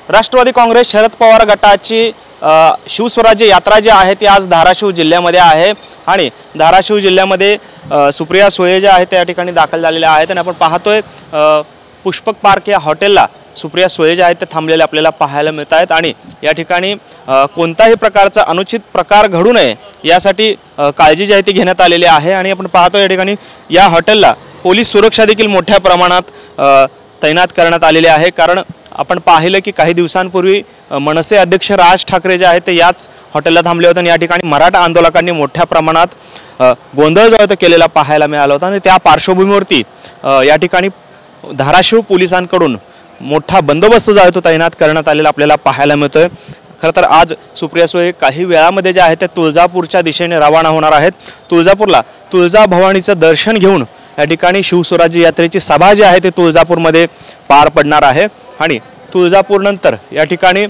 राष्ट्रवादी काँग्रेस शरद पवार गटाची शिवस्वराज्य यात्रा जी आहे ती आज धाराशिव जिल्ह्यामध्ये आहे आणि धाराशिव जिल्ह्यामध्ये सुप्रिया सुळे जे आहेत त्या ठिकाणी दाखल झालेल्या आहेत आणि आपण पाहतोय पुष्पक पार्क या हॉटेलला सुप्रिया सुळे जे आहेत ते थांबलेले आपल्याला पाहायला मिळत आहेत आणि या ठिकाणी कोणताही प्रकारचा अनुचित प्रकार घडू नये यासाठी काळजी जी आहे ती घेण्यात आलेली आहे आणि आपण पाहतो या ठिकाणी या हॉटेलला पोलीस सुरक्षा देखील मोठ्या प्रमाणात तैनात करण्यात आलेली आहे। कारण आपण पाहिलं की काही दिवसांपूर्वी मनसे अध्यक्ष राज ठाकरे जे आहेत ते याच हॉटेलला थांबले होते आणि या ठिकाणी मराठा आंदोलकांनी मोठ्या प्रमाणात गोंधळ जो आहे केलेला पाहायला मिळाला होता आणि त्या पार्श्वभूमीवरती या ठिकाणी धाराशिव पोलिसांकडून मोठा बंदोबस्त जो आहे तो तैनात करण्यात आलेला आपल्याला पाहायला मिळतोय। खरं तर आज सुप्रिया सुळे काही वेळामध्ये जे आहे ते तुळजापूरच्या दिशेने रवाना होणार आहेत। तुळजापूरला तुळजाभवानीचं दर्शन घेऊन या ठिकाणी शिवस्वराज्य यात्रेची सभा जी आहे ते तुळजापूरमध्ये पार पडणार आहे आणि तुळजापूरनंतर या ठिकाणी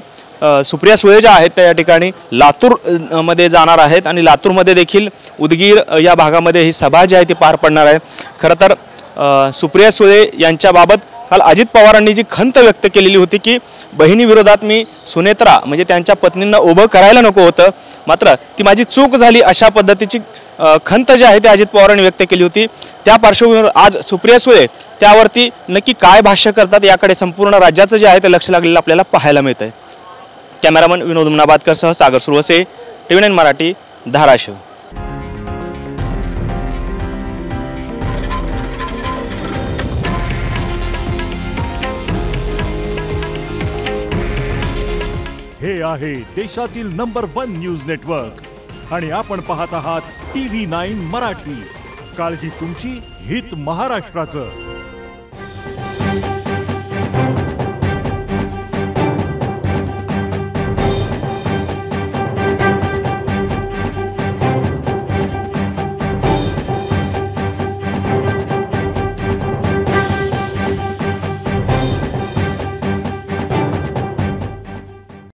सुप्रिया सुळे ज्या आहेत त्या या ठिकाणी लातूर मध्ये जाणार आहेत आणि लातूरमध्ये देखील उदगीर या भागामध्ये ही सभा जी आहे ती पार पडणार आहे। खरं तर सुप्रिया सुळे यांच्याबाबत काल अजित पवारांनी जी खंत व्यक्त केलेली होती की बहिणी विरोधात मी सुनेत्रा म्हणजे त्यांच्या पत्नींना उभं करायला नको होतं, मात्र ती माझी चूक झाली अशा पद्धतीची खंत जी आहे ती अजित पवारांनी व्यक्त केली होती। त्या पार्श्वभूमीवर आज सुप्रिया सुळे त्यावरती नक्की काय भाष्य करतात याकडे संपूर्ण राज्याचं जे आहे ते लक्ष लागलेलं आपल्याला पाहायला मिळतंय। कॅमेरामन विनोद मुनाबादकर सह सागर सुरवसे, TV9 मराठी, धाराशिव। हे आहे देशातील नंबर 1 न्यूज नेटवर्क आणि आपण पाहत आहात TV9 मराठी। काळजी तुमची, हित महाराष्ट्राचं।